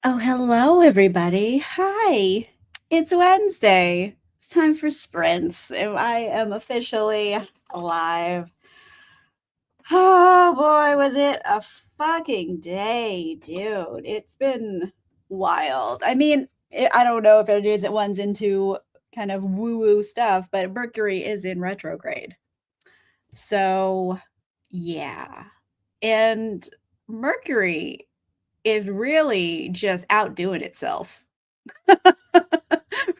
Oh, hello, everybody. Hi. It's Wednesday. It's time for sprints, and I am officially alive. Oh boy, was it a fucking day, dude. It's been wild. I don't know if anyone's into kind of woo woo stuff, but Mercury is in retrograde. So, yeah. And Mercury is really just outdoing itself.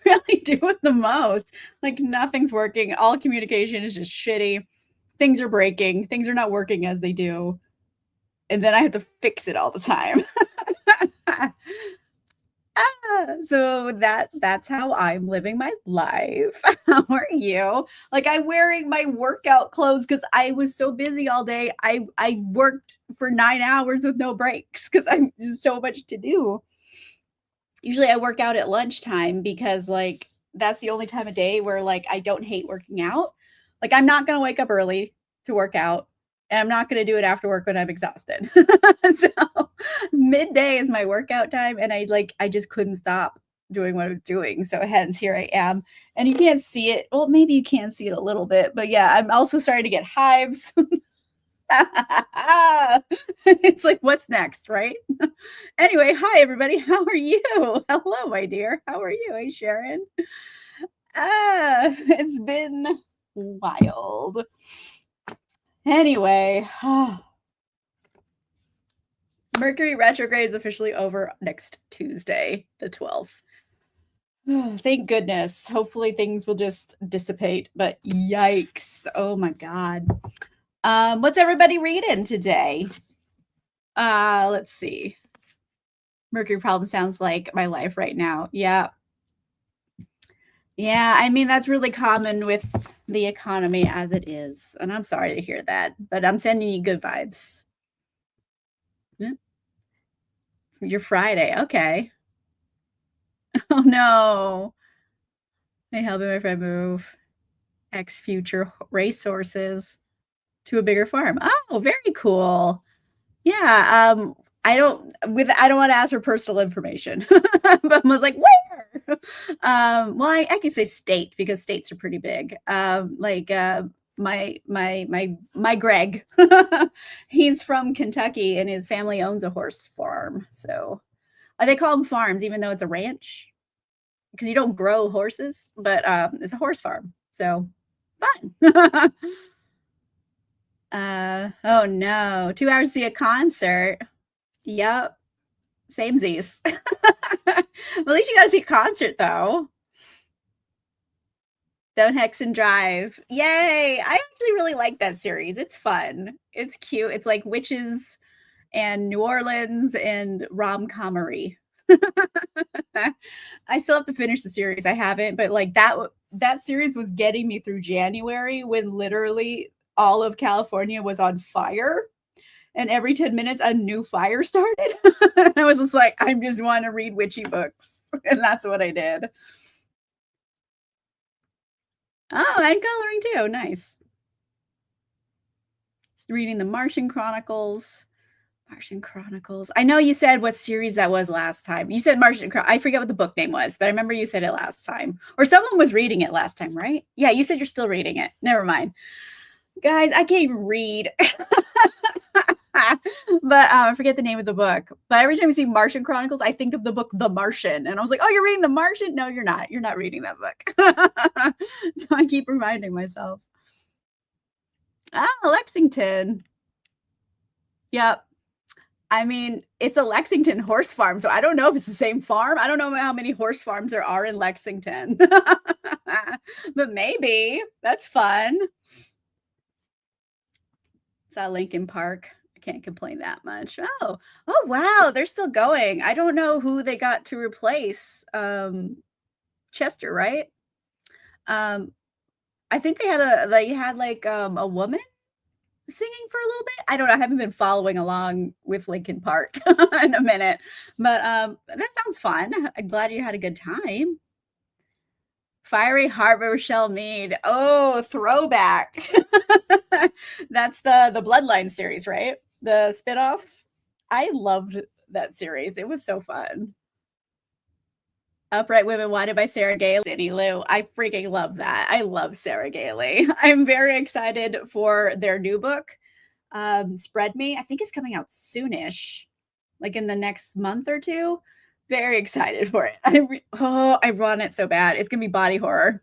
Really doing the most. Like nothing's working. All communication is just shitty. Things are breaking. Things are not working as they do. And then I have to fix it all the time. So that's how I'm living my life. How are you? Like I'm wearing my workout clothes because I was so busy all day. I worked for 9 hours with no breaks because I'm just so much to do. Usually I work out at lunchtime because like that's the only time of day where like I don't hate working out. Like I'm not going to wake up early to work out and I'm not going to do it after work when I'm exhausted. So midday is my workout time and I just couldn't stop doing what I was doing. So hence here I am. And you can't see it. Well, maybe you can see it a little bit, but yeah, I'm also starting to get hives. It's like what's next, right? Anyway, hi everybody. How are you? Hello, my dear. How are you? Hey, Sharon. It's been wild. Anyway, Mercury retrograde is officially over next Tuesday, the 12th. Thank goodness. Hopefully things will just dissipate, but yikes. Oh my god. What's everybody reading today? Let's see. Mercury problem sounds like my life right now. Yeah. Yeah, I mean, that's really common with the economy as it is. And I'm sorry to hear that, but I'm sending you good vibes. Yeah. Your Friday. Okay. Oh no. They helping my friend move X future racehorses to a bigger farm. Oh, very cool. Yeah. I don't want to ask for personal information, but I was like, where? Well, I can say state because states are pretty big. My Greg, he's from Kentucky and his family owns a horse farm. So they call them farms, even though it's a ranch because you don't grow horses, but it's a horse farm. So fun. Oh no, 2 hours to see a concert. Yep. Samesies. At least you got to see a concert though. Don't Hex and Drive. Yay! I actually really like that series. It's fun. It's cute. It's like witches and New Orleans and rom-comery. I still have to finish the series. I haven't, but like that series was getting me through January when literally all of California was on fire and every 10 minutes a new fire started. I was just like, I just want to read witchy books. And that's what I did. Oh, and coloring too. Nice. Just reading the Martian Chronicles. Martian Chronicles. I know you said what series that was last time. You said Martian I forget what the book name was, but I remember you said it last time. Or someone was reading it last time, right? Yeah, you said you're still reading it. Never mind. Guys, I can't even read. But I forget the name of the book. But every time I see Martian Chronicles, I think of the book The Martian. And I was like, oh, you're reading The Martian? No, you're not. You're not reading that book. So I keep reminding myself. Ah, Lexington. Yep. I mean, it's a Lexington horse farm, so I don't know if it's the same farm. I don't know how many horse farms there are in Lexington. But maybe. That's fun. Saw Lincoln Park. I can't complain that much. Oh wow, they're still going. I don't know who they got to replace Chester, right? Um I think they had like a woman singing for a little bit. I don't know. I haven't been following along with Lincoln Park in a minute, but that sounds fun. I'm glad you had a good time. Fiery Heart by Rochelle Mead. Oh, throwback. That's the Bloodline series, right? The spinoff. I loved that series. It was so fun. Upright Women Wanted by Sarah Gailey. Cindy Lou. I freaking love that. I love Sarah Gailey. I'm very excited for their new book, Spread Me. I think it's coming out soonish, like in the next month or two. Very excited for it. I want it so bad. It's gonna be body horror.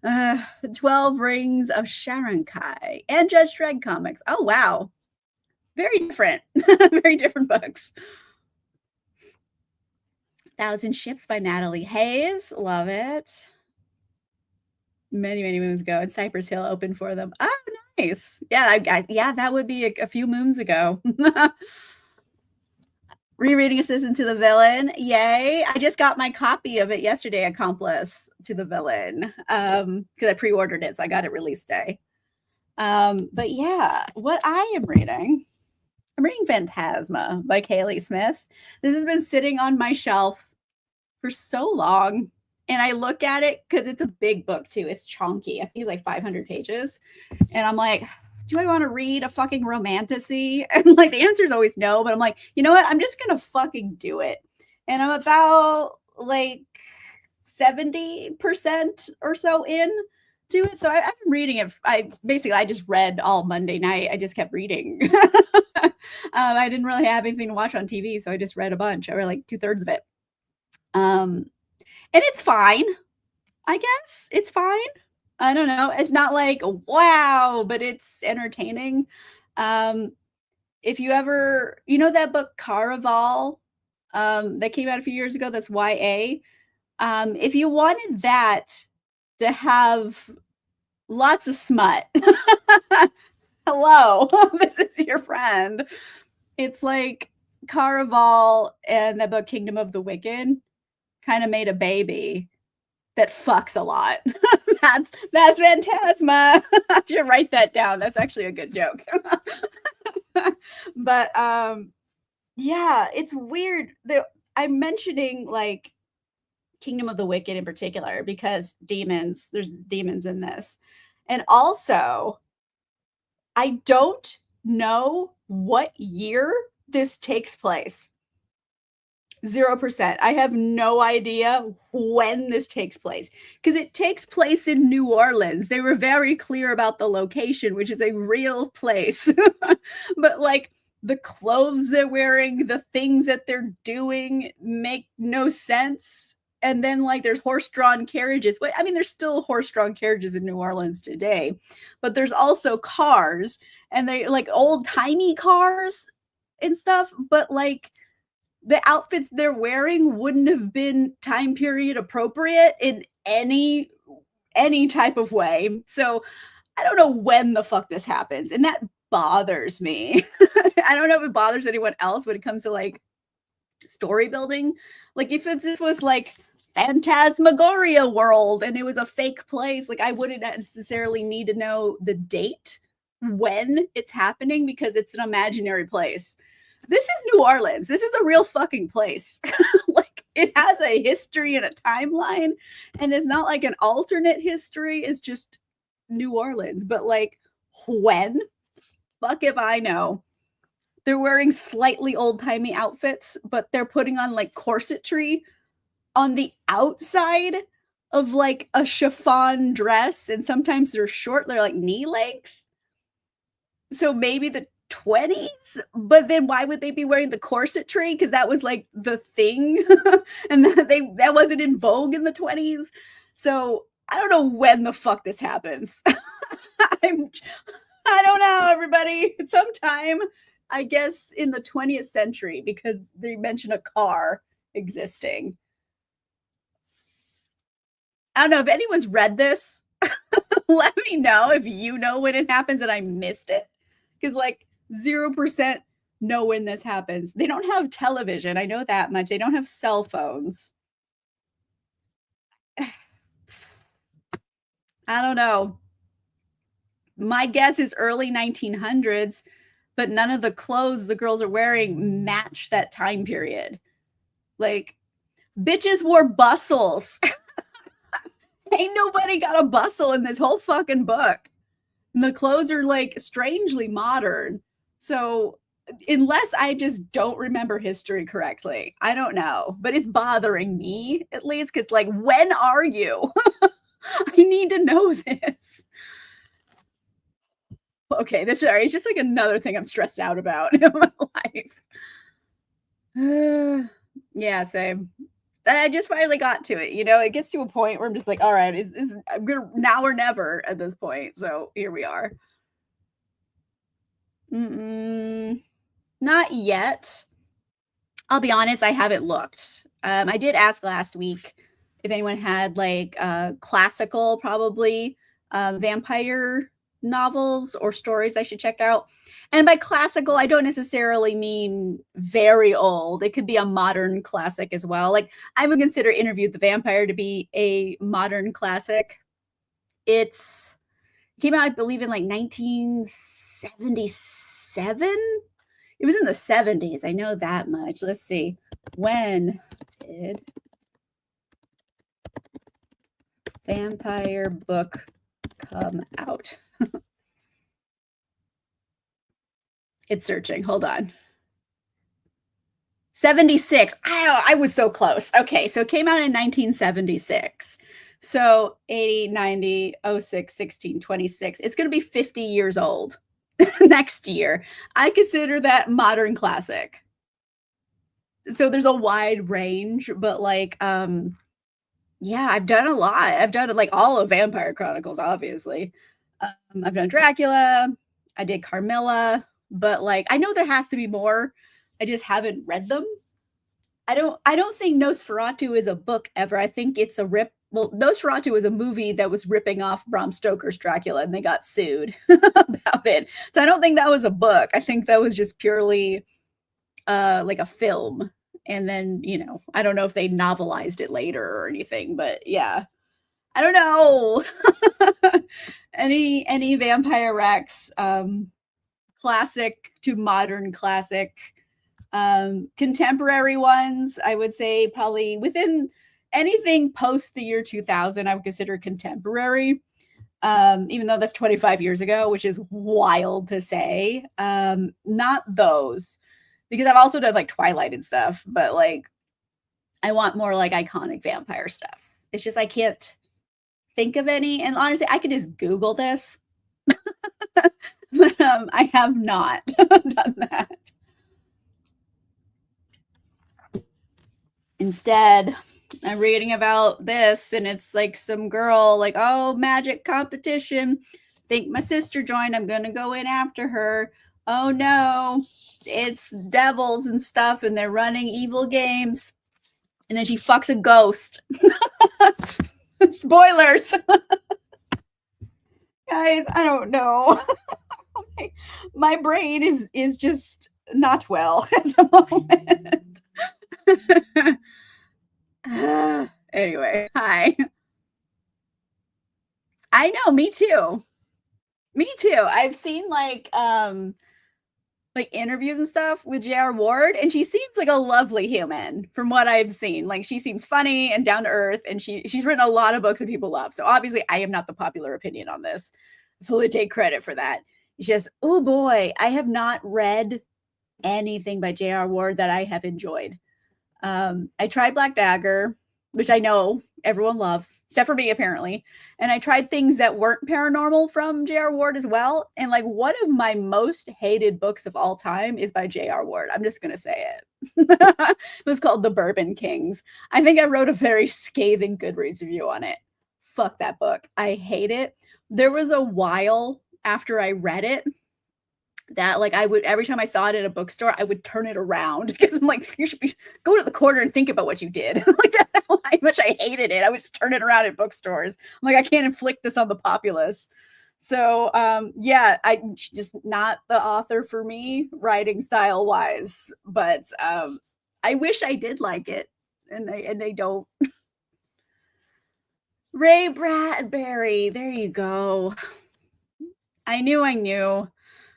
12 Rings of Sharonkai and Judge Dredd comics. Oh wow. Very different. Very different books. Thousand Ships by Natalie Hayes. Love it. Many moons ago, and Cypress Hill opened for them. Oh, nice. Yeah, yeah, that would be a few moons ago. Rereading Assistant to the Villain. Yay. I just got my copy of it yesterday, Accomplice to the Villain, because I pre-ordered it, so I got it release day. But yeah, what I am reading, I'm reading Phantasma by Kaylee Smith. This has been sitting on my shelf for so long, and I look at it because it's a big book too. It's chunky. I think it's like 500 pages, and I'm like, do I want to read a fucking romantasy? And like the answer is always no, but I'm like, you know what? I'm just gonna fucking do it. And I'm about like 70% or so in to it. So I've been reading it. I just read all Monday night. I just kept reading. I didn't really have anything to watch on TV, so I just read a bunch. I read like 2/3 of it. And it's fine. I guess it's fine. I don't know. It's not like wow, but it's entertaining. If you ever, that book Caraval, that came out a few years ago, that's YA. If you wanted that to have lots of smut, hello, this is your friend. It's like Caraval and the book Kingdom of the Wicked kind of made a baby that fucks a lot. That's Phantasma. I should write that down. That's actually a good joke. But yeah, it's weird. I'm mentioning like Kingdom of the Wicked in particular because there's demons in this. And also, I don't know what year this takes place. 0%. I have no idea when this takes place because it takes place in New Orleans. They were very clear about the location, which is a real place. But like the clothes they're wearing, the things that they're doing make no sense. And then like there's horse-drawn carriages. I mean, there's still horse-drawn carriages in New Orleans today, but there's also cars, and they like old-timey cars and stuff, but like the outfits they're wearing wouldn't have been time period appropriate in any type of way. So I don't know when the fuck this happens, and that bothers me. I don't know if it bothers anyone else when it comes to like story building. Like if this was like Phantasmagoria world and it was a fake place, like I wouldn't necessarily need to know the date when it's happening because it's an imaginary place. This is New Orleans. This is a real fucking place. Like it has a history and a timeline, and it's not like an alternate history. It's just New Orleans. But like when? Fuck if I know. They're wearing slightly old-timey outfits, but they're putting on like corsetry on the outside of like a chiffon dress, and sometimes they're short, they're like knee length. So maybe the 20s, but then why would they be wearing the corsetry? Because that was like the thing, and that wasn't in vogue in the 20s. So I don't know when the fuck this happens. I don't know, everybody. Sometime, I guess, in the 20th century, because they mention a car existing. I don't know if anyone's read this. Let me know if you know when it happens and I missed it. Because like 0% know when this happens. They don't have television. I know that much. They don't have cell phones. I don't know. My guess is early 1900s, but none of the clothes the girls are wearing match that time period. Like, bitches wore bustles. Ain't nobody got a bustle in this whole fucking book. And the clothes are like strangely modern. So unless I just don't remember history correctly. I don't know, but it's bothering me at least because, like, when are you? I need to know this. Okay, this sorry, it's just like another thing I'm stressed out about in my life. Yeah, same. I just finally got to it, you know, it gets to a point where I'm just like, all right, is I'm gonna now or never at this point. So here we are. Mm-mm, not yet. I'll be honest, I haven't looked. I did ask last week if anyone had like classical, probably vampire novels or stories I should check out. And by classical, I don't necessarily mean very old. It could be a modern classic as well. Like I would consider Interview with the Vampire to be a modern classic. It's came out, I believe, in like 1977. It was in the 70s. I know that much. Let's see. When did Vampire Book come out? It's searching. Hold on. 76. I was so close. Okay, so it came out in 1976. So 80, 90, 06, 16, 26. It's going to be 50 years old next year. I consider that modern classic. So there's a wide range, but like yeah, I've done a lot. I've done like all of Vampire Chronicles, obviously. I've done Dracula, I did Carmilla, but like I know there has to be more. I just haven't read them. I don't think Nosferatu is a book ever. I think it's a rip. Well, Nosferatu is a movie that was ripping off Bram Stoker's Dracula and they got sued about it. So I don't think that was a book. I think that was just purely like a film. And then, you know, I don't know if they novelized it later or anything, but yeah. I don't know. Any Vampire Rex classic to modern classic. Contemporary ones, I would say probably within anything post the year 2000, I would consider contemporary. Even though that's 25 years ago, which is wild to say. Not those, because I've also done like Twilight and stuff, but like I want more like iconic vampire stuff. It's just I can't think of any. And honestly, I could just Google this, but I have not done that. Instead, I'm reading about this and it's like some girl, like, oh, magic competition. Think my sister joined. I'm going to go in after her. Oh no, it's devils and stuff, and they're running evil games. And then she fucks a ghost. Spoilers. Guys, I don't know. My brain is just not well at the moment. Anyway, hi. I know, me too. Me too. I've seen like interviews and stuff with J.R. Ward, and she seems like a lovely human from what I've seen. Like she seems funny and down to earth, and she's written a lot of books that people love. So obviously, I am not the popular opinion on this. I fully take credit for that. It's just, oh boy, I have not read anything by J.R. Ward that I have enjoyed. I tried Black Dagger, which I know everyone loves, except for me apparently. And I tried things that weren't paranormal from J.R. Ward as well. And like one of my most hated books of all time is by J.R. Ward. I'm just gonna say it. It was called The Bourbon Kings. I think I wrote a very scathing Goodreads review on it. Fuck that book. I hate it. There was a while after I read it that like I would every time I saw it in a bookstore, I would turn it around because I'm like, you should be go to the corner and think about what you did. Like that's how much I hated it. I would just turn it around at bookstores. I'm like, I can't inflict this on the populace. So yeah, I just not the author for me, writing style wise. But I wish I did like it, and I don't. Ray Bradbury, there you go. I knew.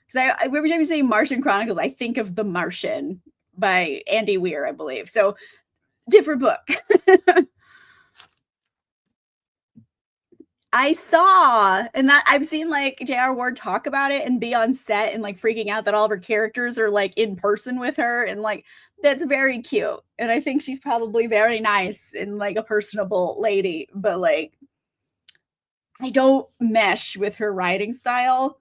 Because every time you say Martian Chronicles, I think of The Martian by Andy Weir, I believe. So different book. I saw, and that I've seen like J.R. Ward talk about it and be on set and like freaking out that all of her characters are like in person with her. And like, that's very cute. And I think she's probably very nice and like a personable lady. But like, I don't mesh with her writing style.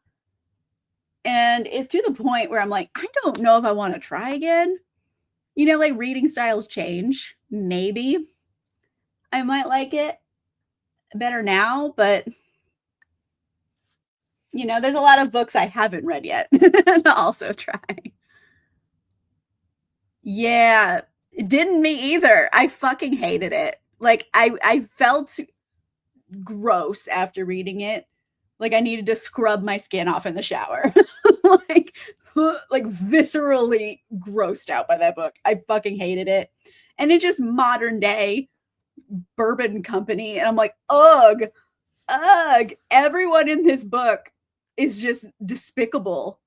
And it's to the point where I'm like, I don't know if I want to try again. You know, like reading styles change. Maybe I might like it better now, but you know, there's a lot of books I haven't read yet to also try. Yeah, it didn't me either. I fucking hated it. Like I felt gross after reading it. Like I needed to scrub my skin off in the shower. like like viscerally grossed out by that book. I fucking hated it. And it's just modern day Bourbon Company and I'm like, ugh. Ugh. Everyone in this book is just despicable.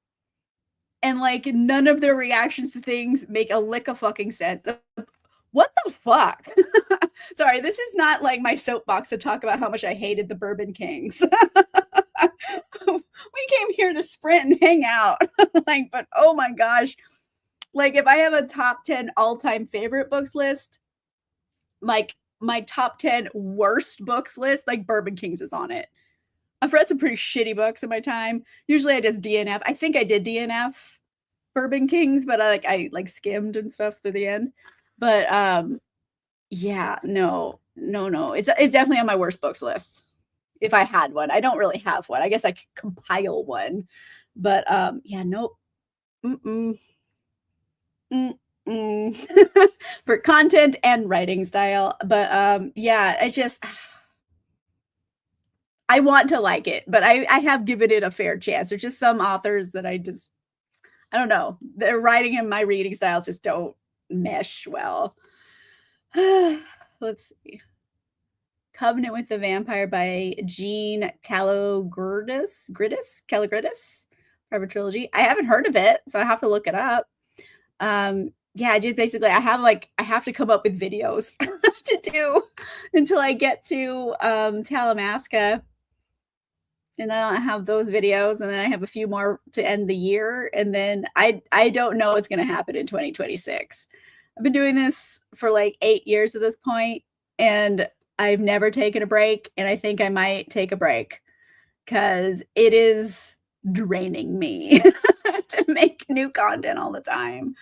And like none of their reactions to things make a lick of fucking sense. What the fuck? Sorry, this is not like my soapbox to talk about how much I hated the Bourbon Kings. We came here to sprint and hang out. Like, but oh my gosh. Like if I have a top 10 all-time favorite books list, like my top 10 worst books list, like Bourbon Kings is on it. I've read some pretty shitty books in my time. Usually I just DNF. I think I did DNF Bourbon Kings, but I like skimmed and stuff to the end. But yeah, no. It's definitely on my worst books list. If I had one. I don't really have one. I guess I could compile one. But yeah, nope. Mm-mm. Mm-mm. For content and writing style. But yeah, it's just I want to like it, but I have given it a fair chance. There's just some authors that I don't know. Their writing and my reading styles just don't mesh well. Let's see. Covenant with the Vampire by Jean Calogridis, Private Trilogy. I haven't heard of it, so I have to look it up. Yeah, just basically I have to come up with videos to do until I get to Talamasca. And then I have those videos, and then I have a few more to end the year, and then I don't know what's going to happen in 2026. I've been doing this for like 8 years at this point, and I've never taken a break, and I think I might take a break because it is draining me to make new content all the time.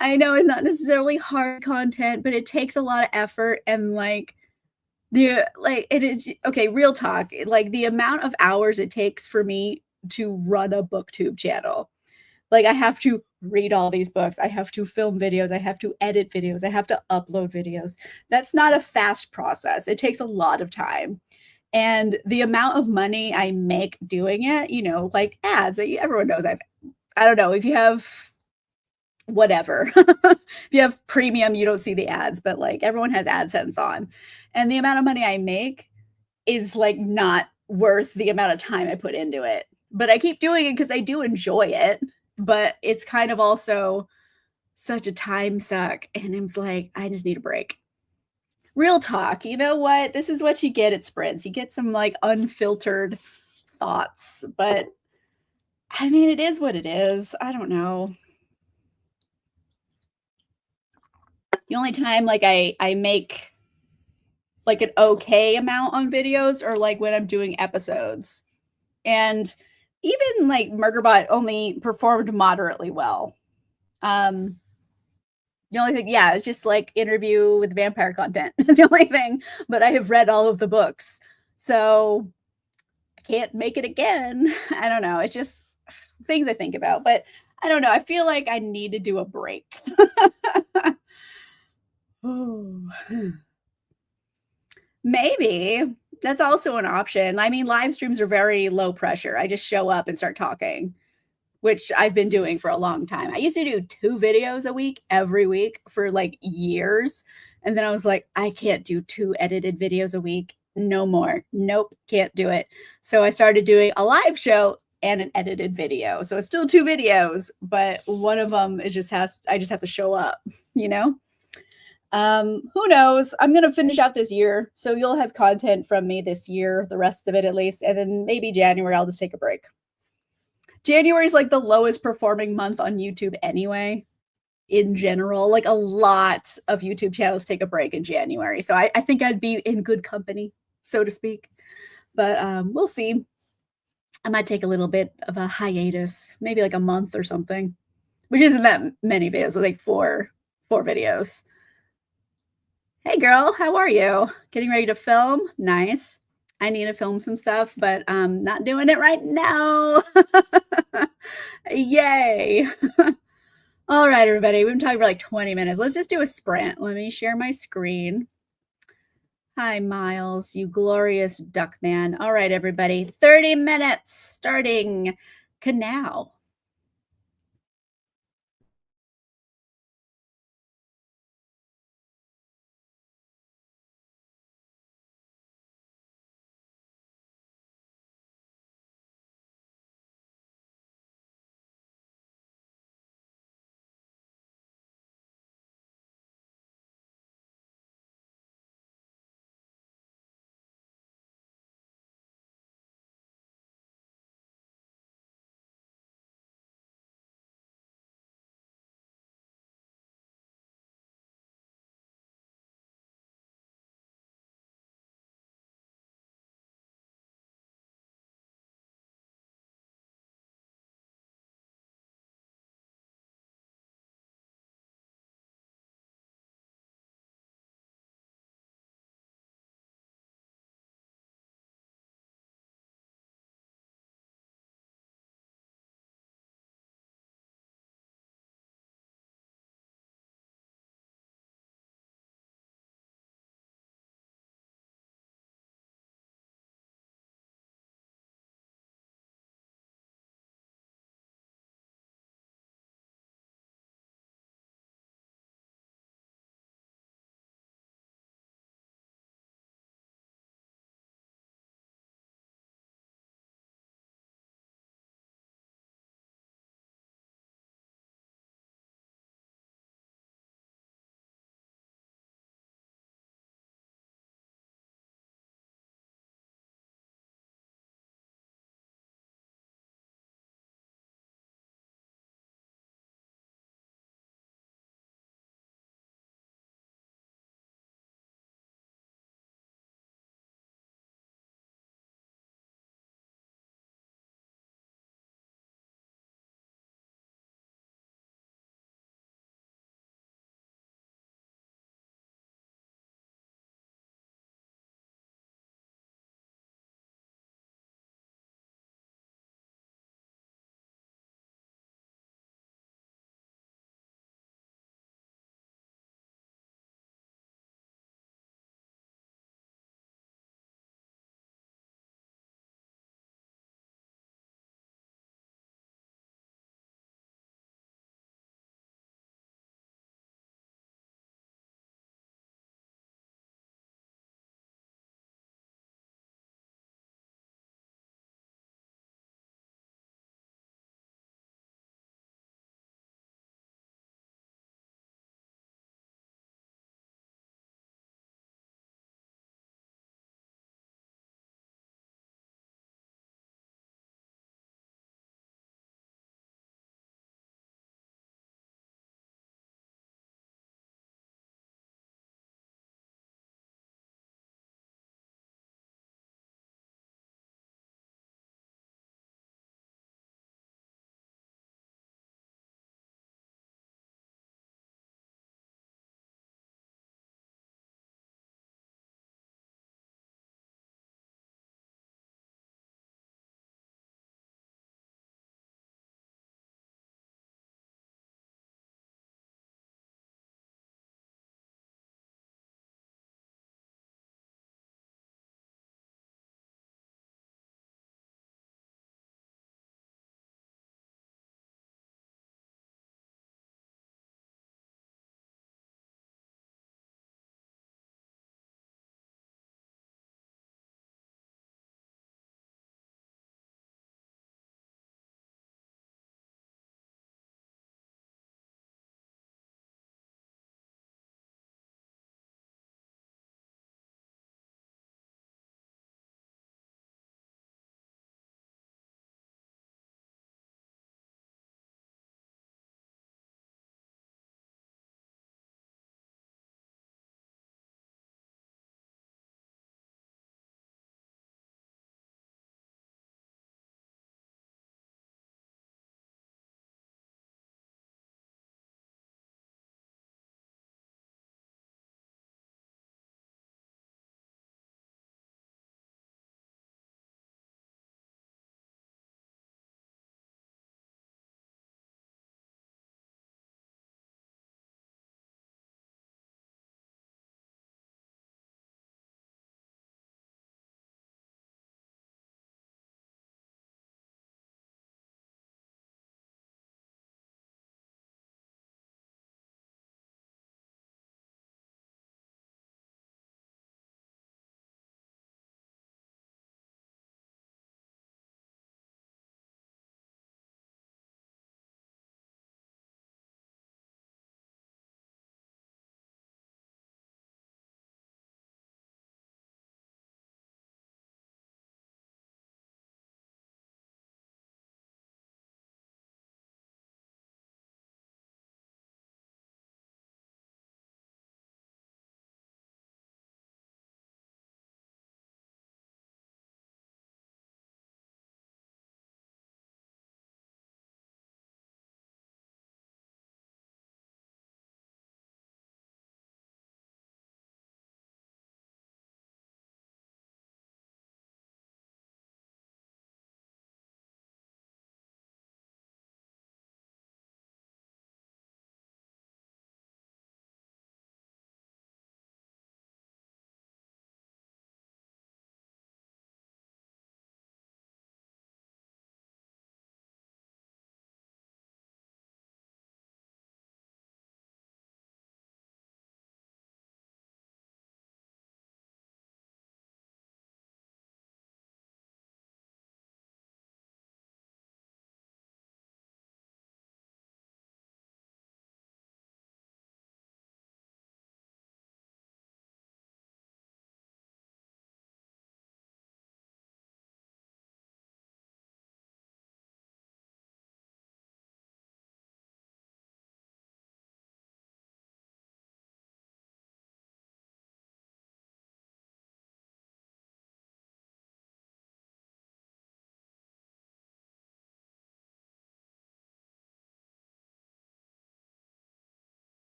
I know it's not necessarily hard content, but it takes a lot of effort and like it is okay, real talk. Like the amount of hours it takes for me to run a booktube channel. Like I have to read all these books, I have to film videos, I have to edit videos, I have to upload videos. That's not a fast process. It takes a lot of time. And the amount of money I make doing it, you know, like ads, everyone knows I don't know if you have whatever. If you have premium, you don't see the ads, but like everyone has AdSense on. And the amount of money I make is like not worth the amount of time I put into it. But I keep doing it because I do enjoy it. But it's kind of also such a time suck. And I'm like, I just need a break. Real talk. You know what? This is what you get at Sprints. You get some like unfiltered thoughts. But I mean, it is what it is. I don't know. The only time like I make like an okay amount on videos or like when I'm doing episodes. And even like Murderbot only performed moderately well. The only thing, yeah, it's just like interview with vampire content. That's the only thing. But I have read all of the books. So I can't make it again. I don't know. It's just things I think about. But I don't know. I feel like I need to do a break. Maybe that's also an option. I mean, live streams are very low pressure. I just show up and start talking, which I've been doing for a long time. I used to do 2 videos a week every week for like years. And then I was like, I can't do 2 edited videos a week. No more. Nope, can't do it. So I started doing a live show and an edited video. So it's still 2 videos, but one of them is I just have to show up, you know? Who knows? I'm gonna finish out this year, so you'll have content from me this year, the rest of it at least, and then maybe January I'll just take a break. January is like the lowest performing month on YouTube anyway, in general. Like a lot of YouTube channels take a break in January. So I think I'd be in good company, so to speak. But we'll see. I might take a little bit of a hiatus, maybe like a month or something, which isn't that many videos, like four videos. Hey girl, how are you? Getting ready to film? Nice. I need to film some stuff, but I'm not doing it right now. Yay. All right, everybody. We've been talking for like 20 minutes. Let's just do a sprint. Let me share my screen. Hi, Miles, you glorious duck man. All right, everybody. 30 minutes starting now.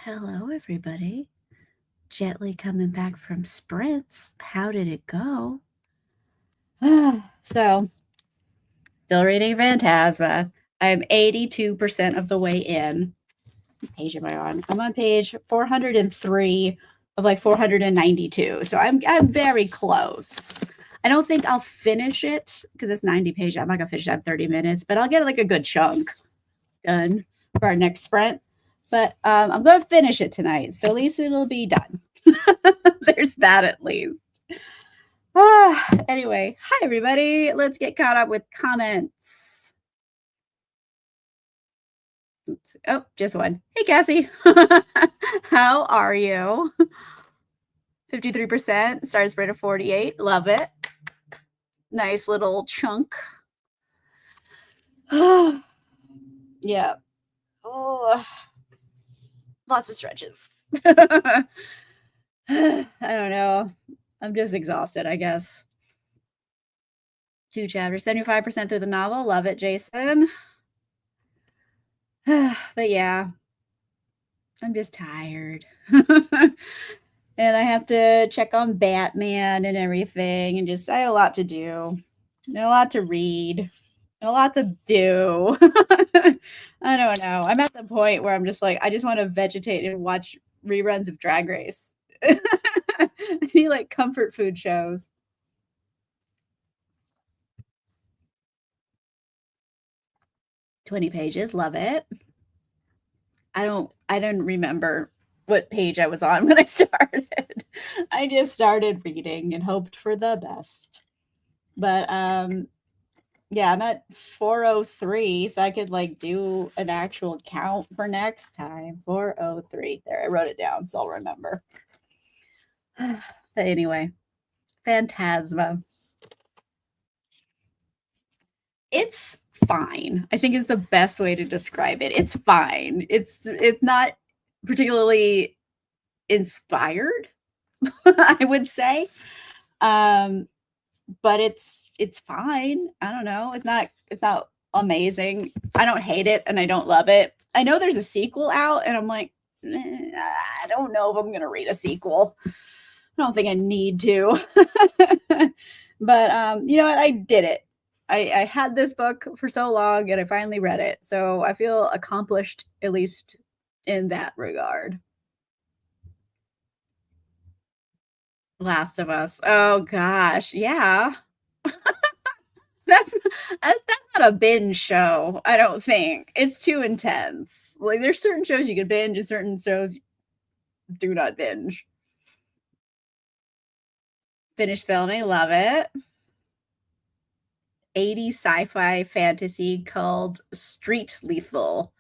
Hello, everybody. Gently coming back from sprints. How did it go? So, still reading Phantasma. I'm 82% of the way in. What page am I on? I'm on page 403 of like 492. So I'm very close. I don't think I'll finish it because it's 90 pages. I'm not gonna finish that in 30 minutes, but I'll get like a good chunk done for our next sprint. But I'm gonna finish it tonight, so at least it'll be done. There's that at least. Anyway, hi everybody. Let's get caught up with comments. Oops. Oh, just one. Hey Cassie. How are you? 53%, started spread of 48. Love it. Nice little chunk. Yeah. Oh, lots of stretches. I don't know. I'm just exhausted, I guess. 2 chapters, 75% through the novel. Love it, Jason. But yeah, I'm just tired. And I have to check on Batman and everything, and just I have a lot to do, and a lot to read, and a lot to do. I don't know. I'm at the point where I'm just like, I just want to vegetate and watch reruns of Drag Race. I need like comfort food shows. 20 pages, love it. I didn't remember what page I was on when I started. I just started reading and hoped for the best. But yeah, I'm at 403, so I could like do an actual count for next time. 403. There, I wrote it down, so I'll remember. But anyway, Phantasma. It's fine. I think is the best way to describe it. It's fine. It's not particularly inspired, I would say. But it's fine. I don't know. It's not amazing. I don't hate it and I don't love it. I know there's a sequel out and I'm like, I don't know if I'm gonna read a sequel. I don't think I need to. But you know what? I did it. I had this book for so long and I finally read it. So I feel accomplished, at least in that regard. Last of Us. Oh gosh, yeah. That's not a binge show, I don't think. It's too intense. Like there's certain shows you can binge and certain shows do not binge. Finished filming, love it. 80s sci-fi fantasy called Street Lethal.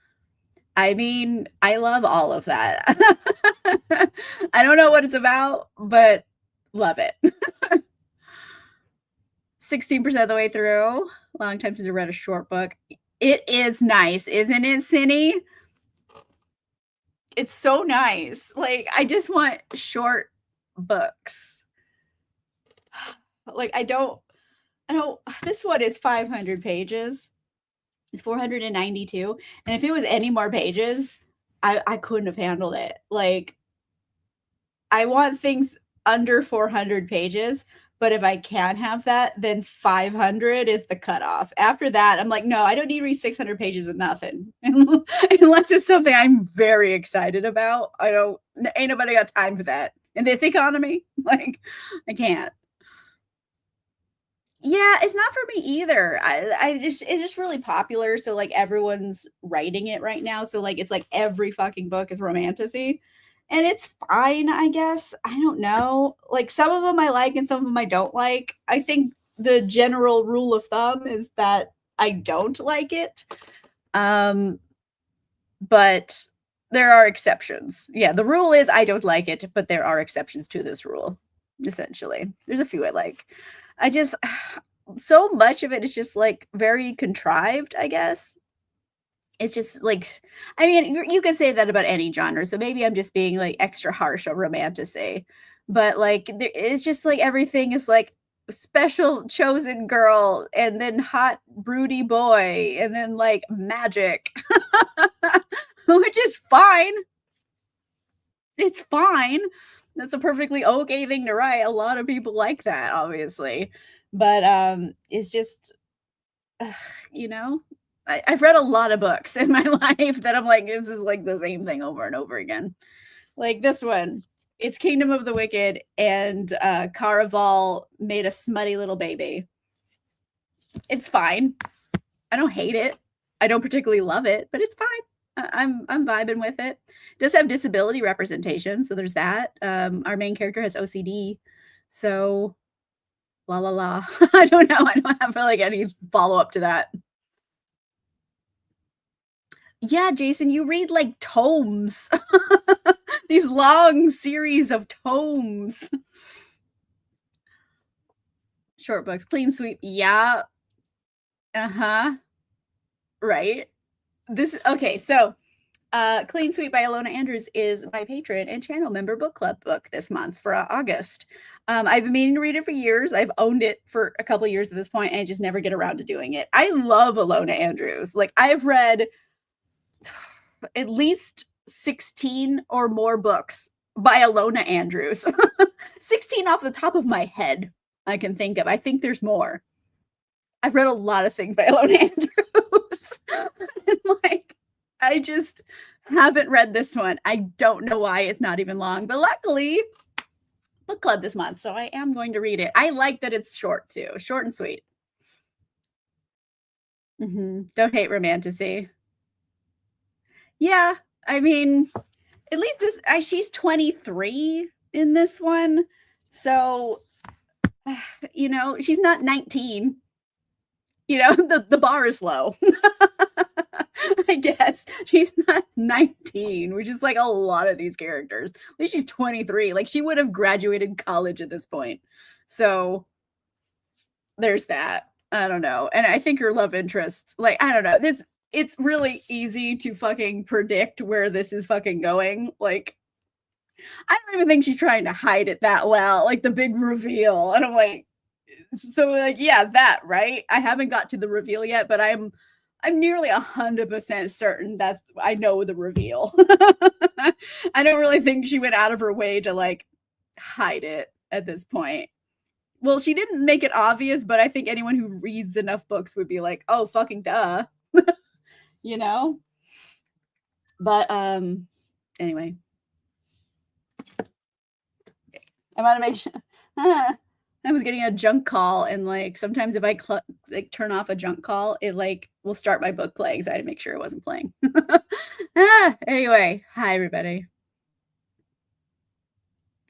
I mean, I love all of that. I don't know what it's about, but love it. 16% of the way through. Long time since I read a short book. It is nice, isn't it, Cindy? It's so nice. Like, I just want short books. Like, I don't, this one is 500 pages. It's 492. And if it was any more pages, I couldn't have handled it. Like, I want things under 400 pages, but if I can have that, then 500 is the cutoff. After that, I'm like, no, I don't need to read 600 pages of nothing. Unless it's something I'm very excited about. Ain't nobody got time for that. In this economy, like, I can't. Yeah, it's not for me either. It's just really popular. So like everyone's writing it right now. So like it's like every fucking book is romantasy. And it's fine, I guess. I don't know. Like some of them I like and some of them I don't like. I think the general rule of thumb is that I don't like it. But there are exceptions. Yeah, the rule is I don't like it, but there are exceptions to this rule, essentially. There's a few I like. I just so much of it is just like very contrived, I guess. It's just like, I mean, you could say that about any genre. So maybe I'm just being like extra harsh on romantasy, but like it's just like everything is like special chosen girl and then hot broody boy and then like magic, which is fine. It's fine. That's a perfectly okay thing to write. A lot of people like that, obviously. But it's just ugh, you know, I've read a lot of books in my life that I'm like, this is like the same thing over and over again. Like this one, it's Kingdom of the Wicked, and Caraval made a smutty little baby. It's fine. I don't hate it. I don't particularly love it, but it's fine. I'm vibing with it. It does have disability representation, so there's that. Our main character has OCD, so la la la. I don't know. I don't have like any follow up to that. Yeah, Jason, you read like tomes. These long series of tomes. Short books, clean sweep. Yeah. Uh-huh. Right. This okay, so Clean Sweep by Alona Andrews is my patron and channel member book club book this month for August. I've been meaning to read it for years. I've owned it for a couple years at this point, and I just never get around to doing it. I love Alona Andrews. Like I've read at least 16 or more books by Alona Andrews. 16 off the top of my head I can think of. I think there's more. I've read a lot of things by Alona Andrews. And like I just haven't read this one. I don't know why it's not even long, but luckily book club this month, so I am going to read it. I like that it's short too, short and sweet. Don't hate romanticy. Yeah, I mean, at least this she's 23 in this one. So, you know, she's not 19. You know, the bar is low. I guess she's not 19, which is like a lot of these characters. At least she's 23. Like she would have graduated college at this point. So there's that. I don't know. And I think her love interest, like, I don't know. It's really easy to fucking predict where this is fucking going. Like, I don't even think she's trying to hide it that well. Like the big reveal. And I'm like, so like, yeah, that, right? I haven't got to the reveal yet, but I'm nearly 100% certain that I know the reveal. I don't really think she went out of her way to like hide it at this point. Well, she didn't make it obvious, but I think anyone who reads enough books would be like, "Oh, fucking duh." You know? But anyway, I want to make sure I was getting a junk call, and like sometimes if I like turn off a junk call, it like will start my book playing. So I had to make sure it wasn't playing. Anyway, hi everybody.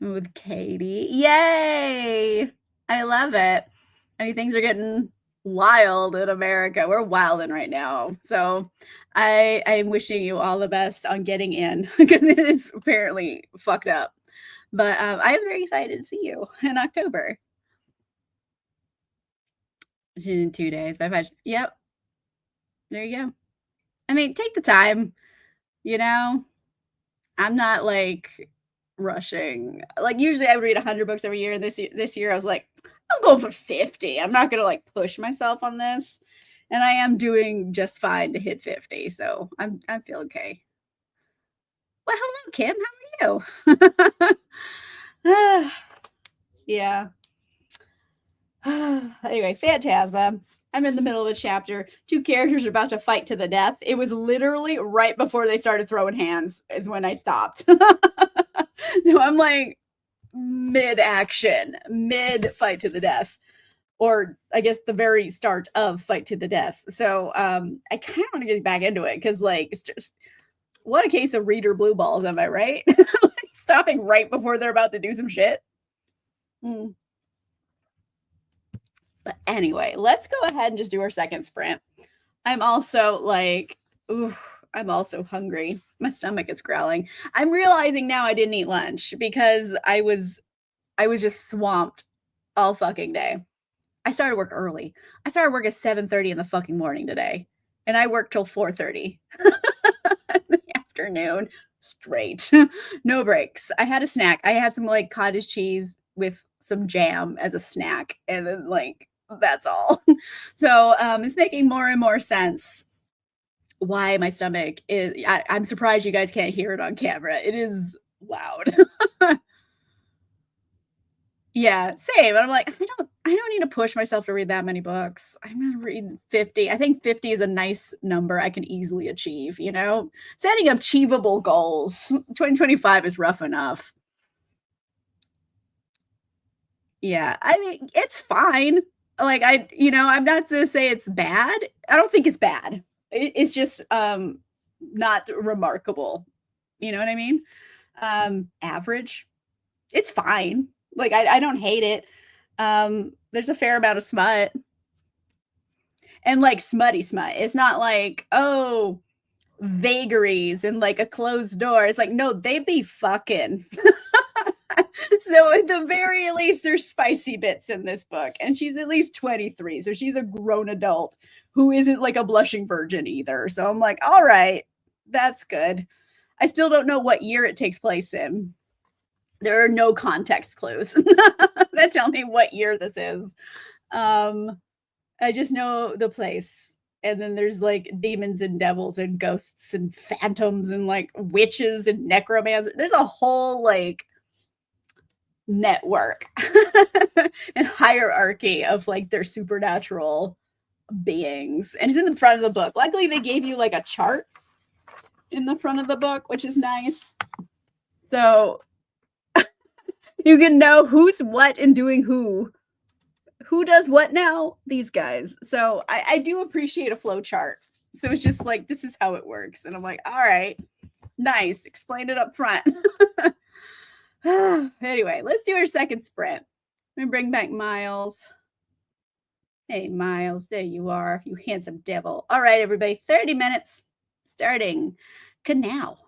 With Katie. Yay! I love it. I mean, things are getting wild in America. We're wilding right now. So I'm wishing you all the best on getting in because it's apparently fucked up. But I'm very excited to see you in October. In 2 days. By 5. Yep. There you go. I mean, take the time, you know? I'm not like rushing. Like usually I would read 100 books every year. This year I was like, I'm going for 50. I'm not going to like push myself on this. And I am doing just fine to hit 50. So I feel okay. Well, hello, Kim. How are you? Yeah. Anyway, Phantasma. I'm in the middle of a chapter. Two characters are about to fight to the death. It was literally right before they started throwing hands is when I stopped. So I'm like mid-action, mid-fight to the death. Or I guess the very start of fight to the death. So I kind of want to get back into it because like it's just what a case of reader blue balls, am I right? Like, stopping right before they're about to do some shit. But anyway, let's go ahead and just do our second sprint. I'm also like, ooh, I'm also hungry. My stomach is growling. I'm realizing now I didn't eat lunch because I was just swamped all fucking day. I started work early. I started work at 7:30 in the fucking morning today, and I worked till 4:30 in the afternoon straight. No breaks. I had a snack. I had some like cottage cheese with some jam as a snack, and then like that's all. So it's making more and more sense why my stomach is. I'm surprised you guys can't hear it on camera. It is loud. Yeah, same. I'm like, I don't need to push myself to read that many books. I'm gonna read 50. I think 50 is a nice number I can easily achieve, you know? Setting achievable goals. 2025 is rough enough. Yeah, I mean, it's fine. Like, I'm not to say it's bad. I don't think it's bad. It's just, not remarkable. You know what I mean? Average. It's fine. Like, I don't hate it. There's a fair amount of smut and, like, smutty smut. It's not like, "Oh, vagaries and, like, a closed door." It's like, no, they be fucking. So at the very least, there's spicy bits in this book, and she's at least 23, so she's a grown adult who isn't like a blushing virgin either. So I'm like, all right, that's good. I still don't know what year it takes place in. There are no context clues that tell me what year this is. Um, I just know the place. And then there's like demons and devils and ghosts and phantoms and like witches and necromancers. There's a whole like network and hierarchy of like their supernatural beings. And it's in the front of the book. Luckily, they gave you like a chart in the front of the book, which is nice. So you can know who's what and doing who. Who does what now? These guys. So I do appreciate a flow chart. So it's just like, this is how it works. And I'm like, all right, nice. Explain it up front. Anyway, let's do our second sprint. Let me bring back Miles. Hey, Miles, there you are, you handsome devil. All right, everybody, 30 minutes starting now.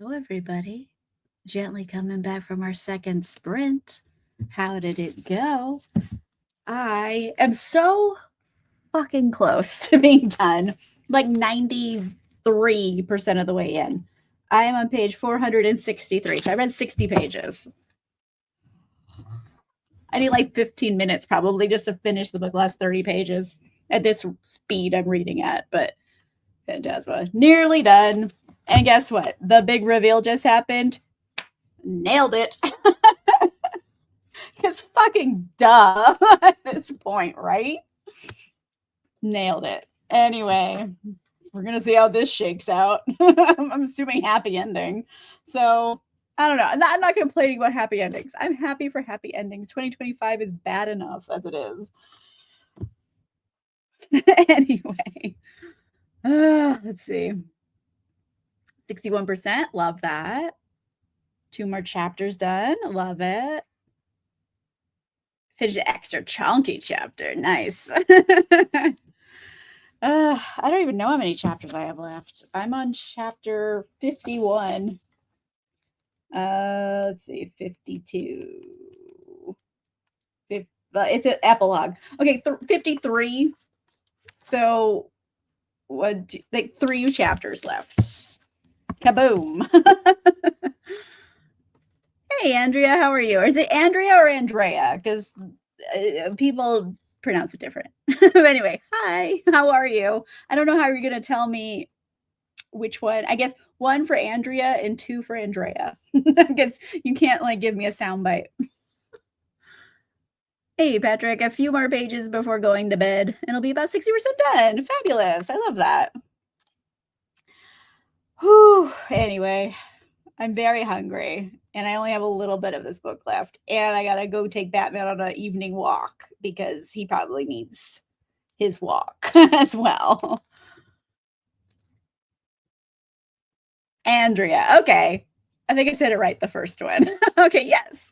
Hello, everybody. Gently coming back from our second sprint. How did it go? I am so fucking close to being done, like 93% of the way in. I am on page 463, so I read 60 pages. I need like 15 minutes probably just to finish the book, last 30 pages at this speed I'm reading at, but Phantasma, nearly done. And guess what? The big reveal just happened. Nailed it. It's fucking duh at this point, right? Nailed it. Anyway, we're going to see how this shakes out. I'm assuming happy ending. So, I don't know. I'm not complaining about happy endings. I'm happy for happy endings. 2025 is bad enough as it is. Anyway, let's see. 61%. Love that. 2 more chapters done. Love it. Finish an extra chunky chapter. Nice. I don't even know how many chapters I have left. I'm on chapter 51. Let's see, 52. It's an epilogue. Okay, 53. So, like 3 chapters left. Kaboom. Hey, Andrea, how are you? Or is it Andrea or Andrea? Because people pronounce it different. But anyway, hi, how are you? I don't know how you're going to tell me which one. I guess 1 for Andrea and 2 for Andrea. I guess you can't like give me a soundbite. Hey, Patrick, a few more pages before going to bed, and it'll be about 60% done. Fabulous. I love that. Whew. Anyway, I'm very hungry, and I only have a little bit of this book left, and I gotta go take Batman on an evening walk because he probably needs his walk as well. Andrea. Okay. I think I said it right the first one. Okay, yes.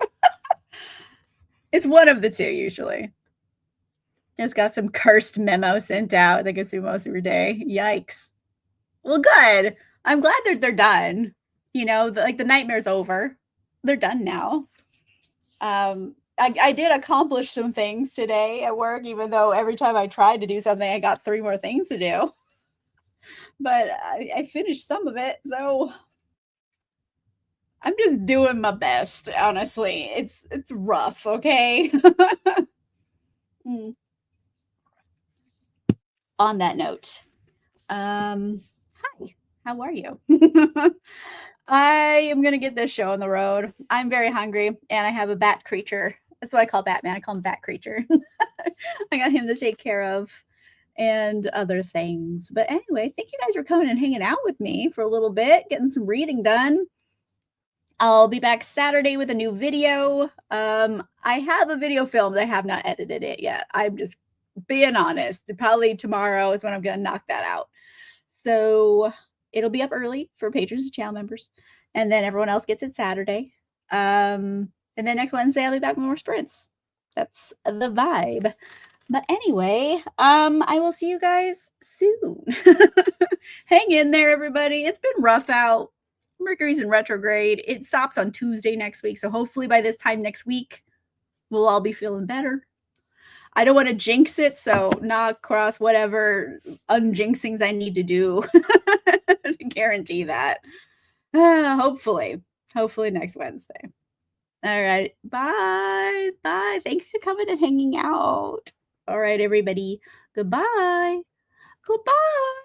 It's one of the 2 usually. It's got some cursed memo sent out that goes through most of your day. Yikes. Well, good. I'm glad they're done. You know, the nightmare's over. They're done now. I did accomplish some things today at work, even though every time I tried to do something, I got 3 more things to do. But I finished some of it, so I'm just doing my best, honestly. It's rough, okay? On that note, hi, how are you? I am gonna get this show on the road. I'm very hungry, and I have a bat creature. That's what I call Batman. I call him Bat Creature. I got him to take care of and other things. But anyway, thank you guys for coming and hanging out with me for a little bit, getting some reading done. I'll be back Saturday with a new video. I have a video filmed. I have not edited it yet. I'm just being honest. Probably tomorrow is when I'm going to knock that out. So it'll be up early for patrons and channel members. And then everyone else gets it Saturday. And then next Wednesday, I'll be back with more sprints. That's the vibe. But anyway, I will see you guys soon. Hang in there, everybody. It's been rough out. Mercury's in retrograde. It stops on Tuesday next week. So hopefully by this time next week, we'll all be feeling better. I don't want to jinx it, so knock, cross, whatever unjinxings I need to do to guarantee that. Hopefully next Wednesday. All right. Bye. Bye. Thanks for coming and hanging out. All right, everybody. Goodbye. Goodbye.